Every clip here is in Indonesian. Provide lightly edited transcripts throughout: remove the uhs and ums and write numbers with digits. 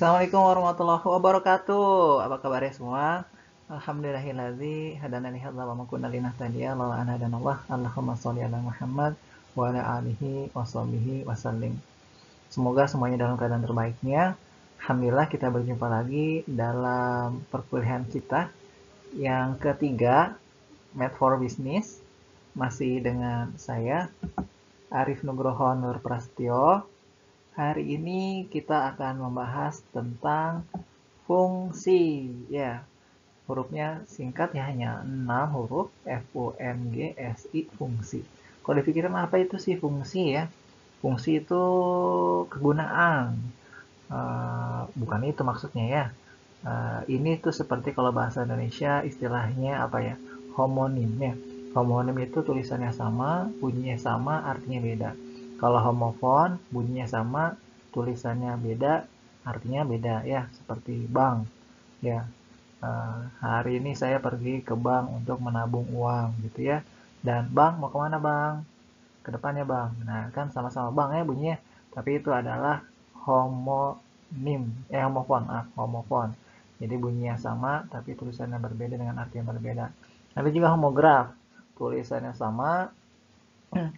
Assalamualaikum warahmatullahi wabarakatuh. Apa kabarnya semua? Alhamdulillahilladzi hadana li hadza wa ma kunna linahtadiya laula an hadanallah. Allahumma shalli ala Muhammad wa ala alihi washabihi wasallim. Semoga semuanya dalam keadaan terbaiknya. Alhamdulillah kita berjumpa lagi dalam perkuliahan kita yang ketiga, Math for Business. Masih dengan saya Arif Nugroho Nur Prastyo. Hari ini kita akan membahas tentang fungsi. Ya, hurufnya singkat ya, hanya 6 huruf, F-U-N-G-S-I, fungsi. Kalau dipikirin apa itu sih fungsi ya? Fungsi itu kegunaan. Bukan itu maksudnya ya. Ini tuh seperti kalau bahasa Indonesia istilahnya apa ya? Homonim ya. Homonim itu tulisannya sama, bunyinya sama, artinya beda. Kalau homofon, bunyinya sama, tulisannya beda, artinya beda ya, seperti bank. Ya, hari ini saya pergi ke bank untuk menabung uang gitu ya. Dan bang mau kemana bang? Ke depannya bang. Nah kan sama-sama bang ya bunyinya, tapi itu adalah homonim, homofon, homofon. Jadi bunyinya sama, tapi tulisannya berbeda dengan arti yang berbeda. Ada juga homograf, tulisannya sama,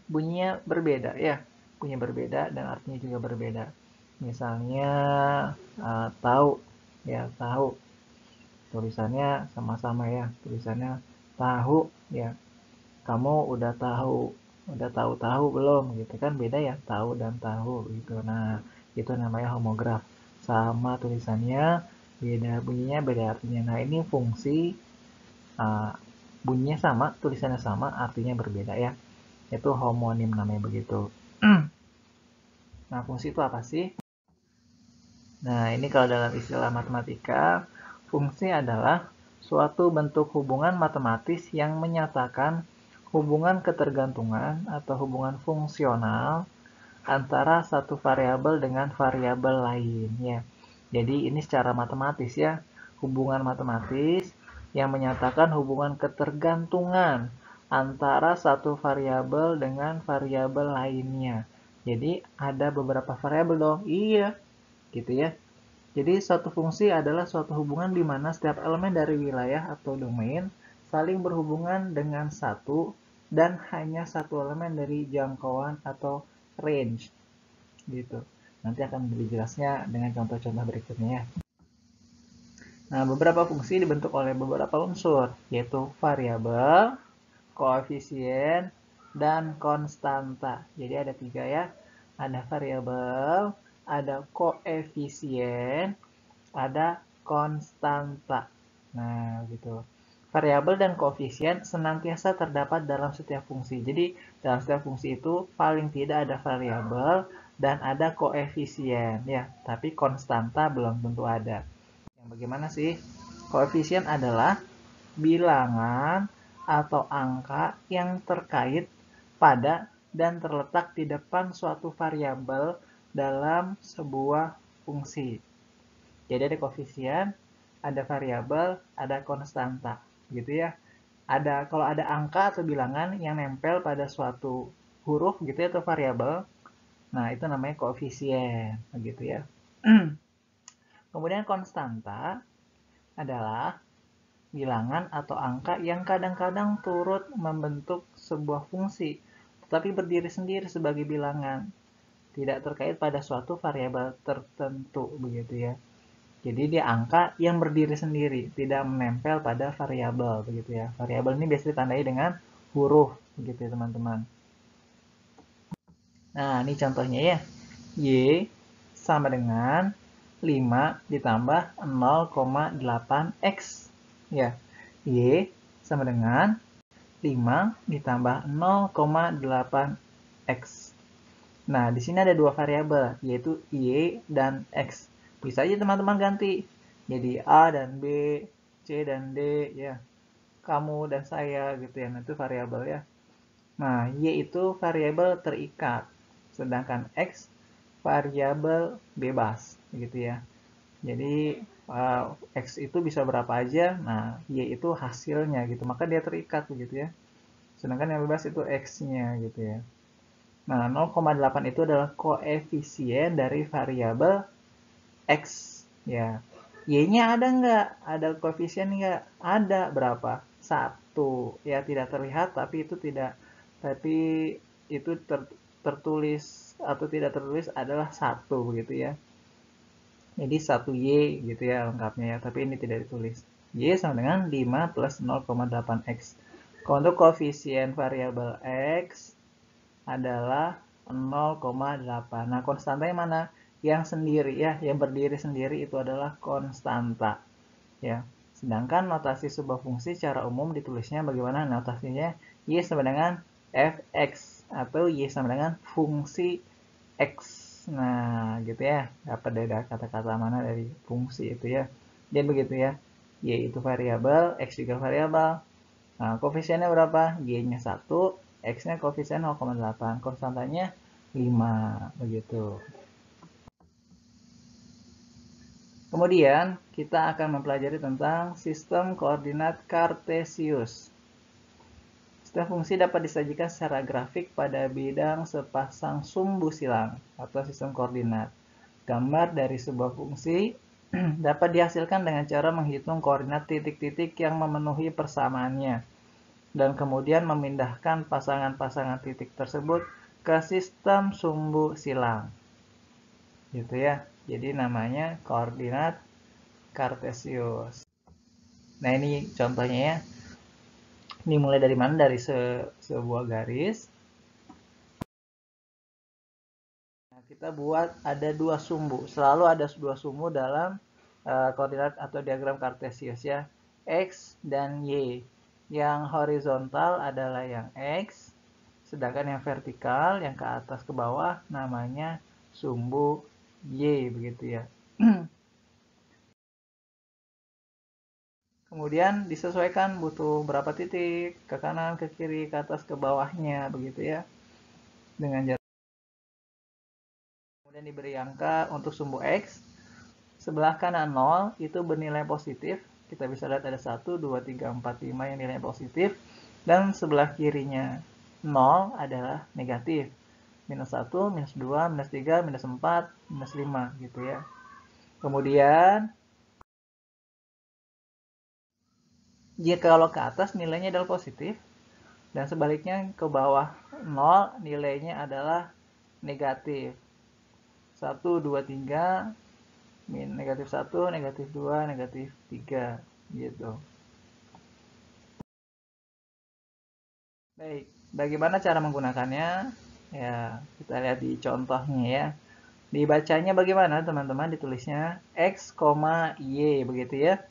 bunyinya berbeda ya, bunyinya berbeda dan artinya juga berbeda. Misalnya tahu ya, tahu tulisannya sama-sama ya, tulisannya tahu ya. Kamu udah tahu belum gitu kan, beda ya tahu dan tahu gitu. Nah, itu namanya homograf. Sama tulisannya, beda bunyinya, beda artinya. Nah, ini fungsi uh, bunyinya sama, tulisannya sama, artinya berbeda ya. Itu homonim namanya begitu. Nah, fungsi itu apa sih? Nah, ini kalau dalam istilah matematika, fungsi adalah suatu bentuk hubungan matematis yang menyatakan hubungan ketergantungan atau hubungan fungsional antara satu variabel dengan variabel lainnya. Jadi ini secara matematis ya, hubungan matematis yang menyatakan hubungan ketergantungan antara satu variabel dengan variabel lainnya. Jadi ada beberapa variabel dong. Iya, gitu ya. Jadi suatu fungsi adalah suatu hubungan di mana setiap elemen dari wilayah atau domain saling berhubungan dengan satu dan hanya satu elemen dari jangkauan atau range gitu. Nanti akan lebih jelasnya dengan contoh-contoh berikutnya ya. Nah, beberapa fungsi dibentuk oleh beberapa unsur, yaitu variabel, koefisien, dan konstanta. Jadi ada 3 ya. Ada variabel, ada koefisien, ada konstanta. Nah, gitu. Variabel dan koefisien senantiasa terdapat dalam setiap fungsi. Jadi, dalam setiap fungsi itu paling tidak ada variabel dan ada koefisien ya, tapi konstanta belum tentu ada. Yang bagaimana sih? Koefisien adalah bilangan atau angka yang terkait pada dan terletak di depan suatu variabel dalam sebuah fungsi. Jadi ada koefisien, ada variabel, ada konstanta, gitu ya. Kalau ada angka atau bilangan yang nempel pada suatu huruf gitu ya, atau variabel, nah itu namanya koefisien, begitu ya. Kemudian konstanta adalah bilangan atau angka yang kadang-kadang turut membentuk sebuah fungsi, tetapi berdiri sendiri sebagai bilangan, tidak terkait pada suatu variabel tertentu, begitu ya. Jadi dia angka yang berdiri sendiri, tidak menempel pada variabel, begitu ya. Variabel ini biasanya ditandai dengan huruf, begitu ya teman-teman. Nah, ini contohnya ya. Y sama dengan 5 ditambah 0,8x. Ya, Y sama dengan 5 ditambah 0,8x. Nah, di sini ada dua variabel, yaitu Y dan X. Bisa aja teman-teman ganti. Jadi A dan B, C dan D, ya. Kamu dan saya, gitu ya. Nah, itu variabel ya. Nah, Y itu variabel terikat. Sedangkan X variabel bebas, gitu ya. Jadi, X itu bisa berapa aja, nah, Y itu hasilnya, gitu. Maka dia terikat, begitu ya. Sedangkan yang bebas itu X-nya, gitu ya. Nah, 0,8 itu adalah koefisien dari variabel X. Ya, Y-nya ada nggak? Ada koefisien nggak? Ada. Berapa? 1. Ya, tidak terlihat, tapi itu tertulis atau tidak tertulis adalah 1 begitu ya. Jadi 1Y gitu ya lengkapnya ya, tapi ini tidak ditulis. Y sama dengan 5 plus 0,8X. Kalau untuk koefisien variabel X adalah 0,8. Nah, konstantanya mana? Yang sendiri ya, yang berdiri sendiri itu adalah konstanta. Ya. Sedangkan notasi sebuah fungsi secara umum ditulisnya bagaimana? Notasinya Y sama dengan fx atau Y sama dengan fungsi X. Nah, gitu ya. Dapat dari kata-kata mana dari fungsi itu ya. Jadi begitu ya. Y itu variabel, X juga variabel. Nah, koefisiennya berapa? Y-nya 1, X-nya koefisien 0,8. Konstantanya 5. Begitu. Kemudian, kita akan mempelajari tentang sistem koordinat Kartesius. Sistem fungsi dapat disajikan secara grafik pada bidang sepasang sumbu silang atau sistem koordinat. Gambar dari sebuah fungsi dapat dihasilkan dengan cara menghitung koordinat titik-titik yang memenuhi persamaannya dan kemudian memindahkan pasangan-pasangan titik tersebut ke sistem sumbu silang. Gitu ya. Jadi namanya koordinat Kartesius. Nah, ini contohnya ya. Ini mulai dari mana? Dari sebuah garis. Nah, kita buat ada dua sumbu. Selalu ada dua sumbu dalam koordinat atau diagram Kartesius ya. X dan Y. Yang horizontal adalah yang X, sedangkan yang vertikal, yang ke atas ke bawah, namanya sumbu Y, begitu ya. Kemudian disesuaikan butuh berapa titik, ke kanan, ke kiri, ke atas, ke bawahnya, begitu ya. Dengan jarak. Kemudian diberi angka untuk sumbu X. Sebelah kanan 0 itu bernilai positif. Kita bisa lihat ada 1, 2, 3, 4, 5 yang nilai positif. Dan sebelah kirinya 0 adalah negatif. Minus 1, minus 2, minus 3, minus 4, minus 5 gitu ya. Kemudian jika kalau ke atas nilainya adalah positif dan sebaliknya ke bawah 0 nilainya adalah negatif. 1, 2, 3, negatif 1, negatif 2, negatif 3 gitu. Baik, bagaimana cara menggunakannya? Ya, kita lihat di contohnya ya. Dibacanya bagaimana teman-teman? Ditulisnya X, Y begitu ya.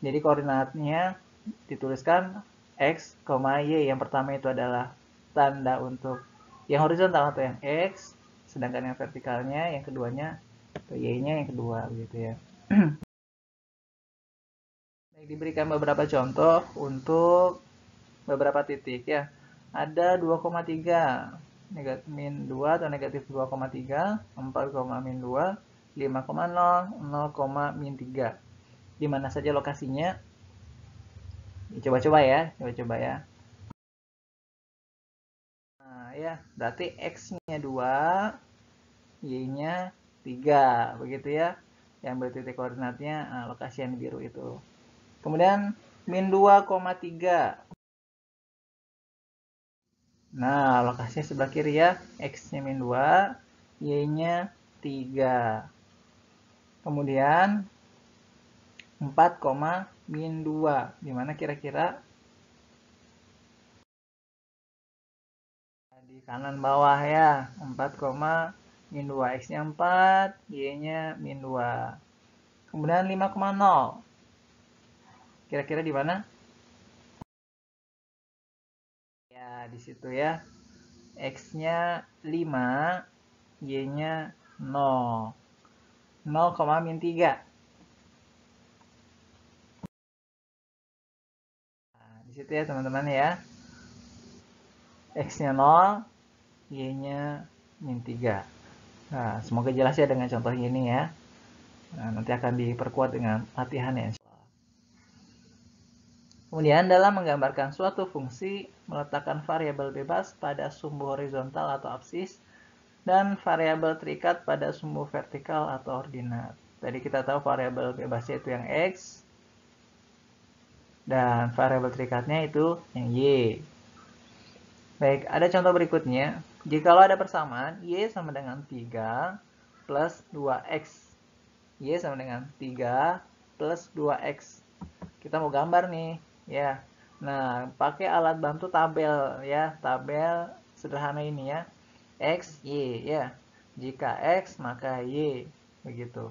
Jadi koordinatnya dituliskan X, Y. Yang pertama itu adalah tanda untuk yang horizontal atau yang X, sedangkan yang vertikalnya, yang keduanya atau Y-nya yang kedua gitu ya. Diberikan beberapa contoh untuk beberapa titik ya. Ada 2,3 negatif min 2 atau negatif 2,3, 4, min 2, 5,0, 0, min 3. Di mana saja lokasinya? Coba-coba ya, coba-coba ya. Nah, ya, berarti X-nya 2, Y-nya 3, begitu ya. Yang bertitik koordinatnya lokasi yang biru itu. Kemudian min 2,3. Nah, lokasinya sebelah kiri ya. X-nya min 2, Y-nya 3. Kemudian 4, min 2. Dimana kira-kira? Di kanan bawah ya. 4, min 2. X-nya 4, Y-nya min 2. Kemudian 5,0. Kira-kira di mana? Ya, di situ ya. X-nya 5, Y-nya 0. 0, min 3. Nah, di situ ya teman-teman ya. X-nya 0, Y-nya min 3. Nah, semoga jelas ya dengan contoh ini ya. Nah, nanti akan diperkuat dengan latihan ya. Kemudian dalam menggambarkan suatu fungsi, meletakkan variabel bebas pada sumbu horizontal atau absis dan variabel terikat pada sumbu vertikal atau ordinat. Tadi kita tahu variabel bebasnya itu yang X, dan variabel terikatnya itu yang Y. Baik, ada contoh berikutnya. Jikalau ada persamaan, Y sama dengan 3 plus 2X. Y sama dengan 3 plus 2X. Kita mau gambar nih, ya. Nah, pakai alat bantu tabel, ya. Tabel sederhana ini, ya. X, Y, ya. Jika X, maka Y. Begitu.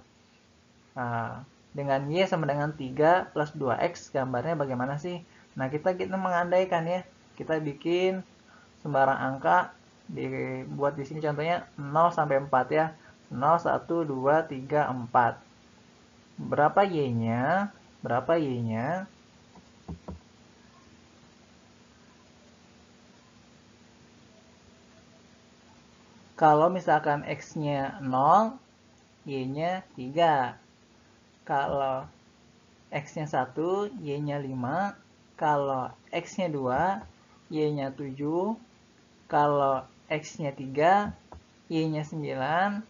Nah, dengan Y sama dengan 3 plus 2X, gambarnya bagaimana sih? Nah, kita mengandaikan, ya. Kita bikin sembarang angka, dibuat di sini contohnya 0 sampai 4, ya. 0, 1, 2, 3, 4. Berapa Y-nya? Berapa Y-nya? Kalau misalkan X-nya 0, Y-nya 3. Kalau X-nya 1, Y-nya 5. Kalau X-nya 2, Y-nya 7. Kalau X-nya 3, Y-nya 9.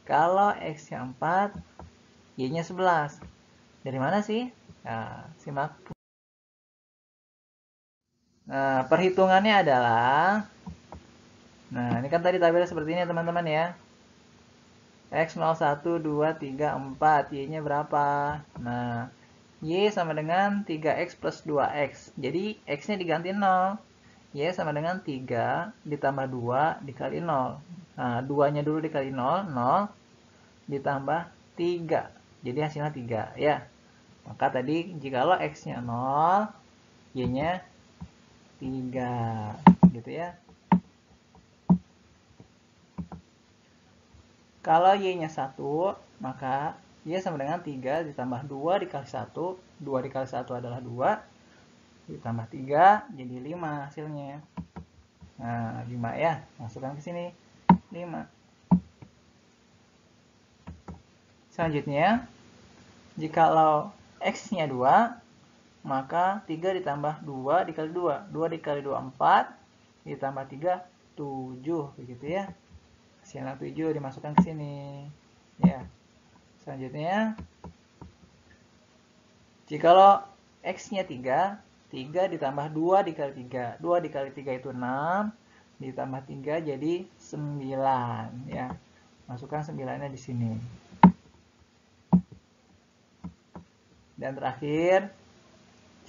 Kalau X-nya 4, Y-nya 11. Dari mana sih? Nah, simak. Nah, perhitungannya adalah, nah, ini kan tadi tabelnya seperti ini, teman-teman, ya. X 0, 1, 2, 3, 4. Y-nya berapa? Nah, Y sama dengan 3X plus 2X. Jadi, X-nya diganti 0. Y sama dengan 3 ditambah 2 dikali 0. Nah, 2-nya dulu dikali 0. 0 ditambah 3. Jadi, hasilnya 3, ya. Maka tadi, jikalau X-nya 0, Y-nya 3. Gitu, ya. Kalau Y-nya 1, maka Y sama dengan 3 ditambah 2 dikali 1. 2 dikali 1 adalah 2. Ditambah 3, jadi 5 hasilnya. Nah, 5, ya. Masukkan ke sini. 5. Selanjutnya, jikalau X-nya 2, maka 3 ditambah 2 dikali 2. 2 dikali 2, 4. Ditambah 3, 7. Begitu, ya. Hasilnya 7 dimasukkan ke sini. Ya. Selanjutnya, jikalau X-nya 3, 3 ditambah 2 dikali 3. 2 dikali 3 itu 6. Ditambah 3 jadi 9. Ya. Masukkan 9-nya di sini. Dan terakhir,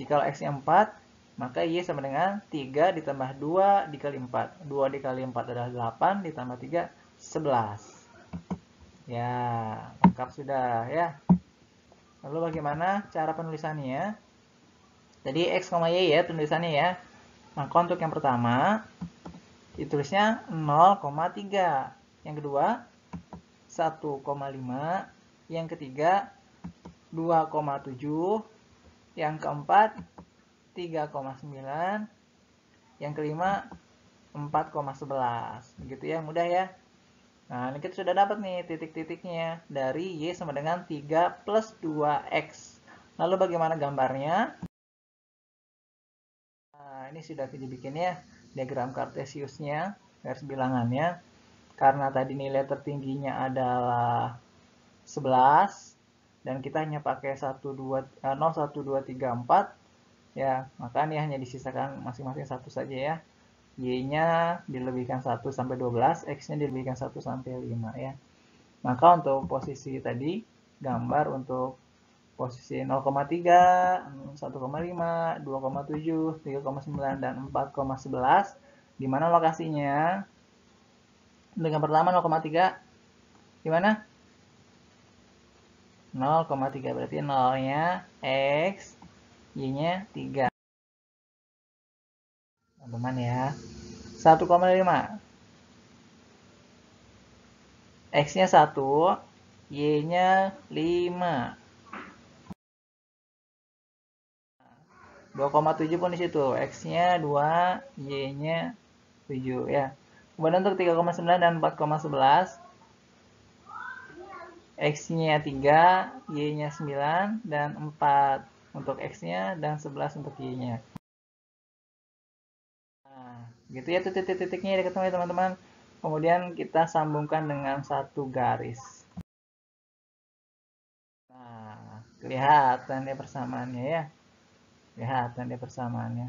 jikalau X-nya 4, maka Y sama dengan 3 ditambah 2 dikali 4. 2 dikali 4 adalah 8, ditambah 3, 11. Ya, lengkap sudah, ya. Lalu bagaimana cara penulisannya? Jadi X, Y, ya penulisannya, ya. Maka untuk yang pertama, ditulisnya 0,3. Yang kedua, 1,5. Yang ketiga, 2,7. Yang keempat, 3,9. Yang kelima, 4,11. Begitu, ya, mudah, ya. Nah, ini kita sudah dapat nih titik-titiknya dari Y sama dengan 3 plus 2X. Lalu bagaimana gambarnya? Nah, ini sudah dibikin, ya, diagram kartesiusnya, garis bilangannya. Karena tadi nilai tertingginya adalah 11, dan kita hanya pakai 0, 1, 2, 3, 4, ya, maka ini hanya disisakan masing-masing satu saja, ya. Y-nya dilebihkan 1 sampai 12, X-nya dilebihkan 1 sampai 5, ya. Maka untuk posisi tadi, gambar untuk posisi 0,3, 1,5, 2,7, 3,9, dan 4,11, di mana lokasinya? Dengan pertama 0,3, di mana? 0,3, berarti 0-nya X, Y-nya 3. Teman-teman, ya. 1,5. X-nya 1, Y-nya 5. 2,7 pun di situ. X-nya 2, Y-nya 7, ya. Kemudian untuk 3,9 dan 4,11, X-nya 3, Y-nya 9, dan 4 untuk X-nya, dan 11 untuk Y-nya. Nah, gitu, ya, titik-titiknya ya, ketemu, ya, teman-teman. Kemudian kita sambungkan dengan satu garis. Kelihatan ya persamaannya ya. Kelihatan ya persamaannya.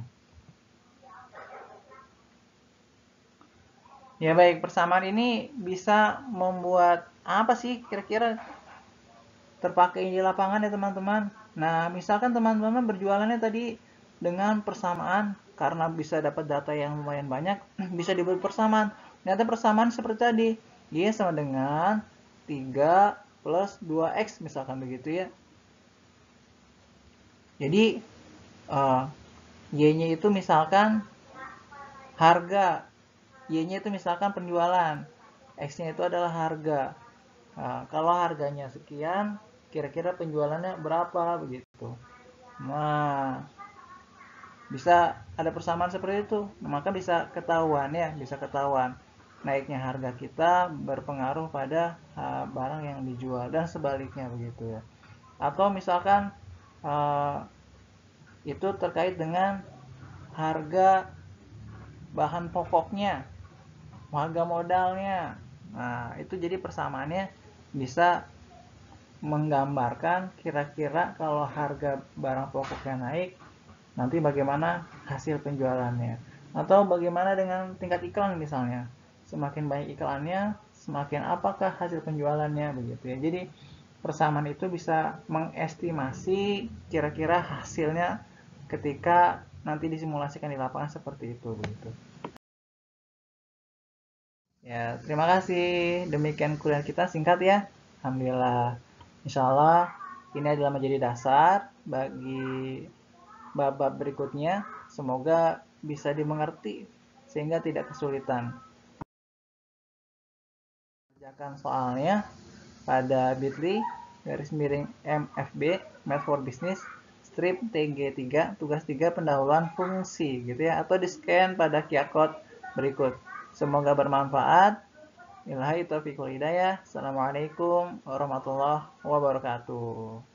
Ya baik, persamaan ini bisa membuat apa sih kira-kira terpakai di lapangan ya teman-teman. Nah, misalkan teman-teman berjualannya tadi dengan persamaan karena bisa dapat data yang lumayan banyak, bisa dibuat persamaan. Ternyata persamaan seperti tadi, Y sama dengan 3 plus 2X misalkan begitu ya. Jadi, Y-nya itu misalkan harga, Y-nya itu misalkan penjualan, X-nya itu adalah harga. Nah, kalau harganya sekian, kira-kira penjualannya berapa begitu. Nah, bisa ada persamaan seperti itu. Nah, maka bisa ketahuan ya, bisa ketahuan naiknya harga kita berpengaruh pada barang yang dijual dan sebaliknya begitu ya. Atau misalkan uh, itu terkait dengan harga bahan pokoknya, harga modalnya. Nah, itu jadi persamaannya bisa menggambarkan kira-kira kalau harga barang pokoknya naik, nanti bagaimana hasil penjualannya. Atau bagaimana dengan tingkat iklan misalnya. Semakin banyak iklannya, semakin apakah hasil penjualannya begitu ya. Jadi persamaan itu bisa mengestimasi kira-kira hasilnya ketika nanti disimulasikan di lapangan seperti itu begitu. Ya, terima kasih. Demikian kuliah kita singkat ya. Alhamdulillah. Insya Allah ini adalah menjadi dasar bagi bab-bab berikutnya. Semoga bisa dimengerti sehingga tidak kesulitan. Kerjakan soalnya pada bit.ly garis miring MFB Math for Business strip TG3 tugas 3 pendahuluan fungsi gitu ya, atau di scan pada QR code berikut. Semoga bermanfaat. Ilahi taufiq wal hidayah. Assalamualaikum warahmatullahi wabarakatuh.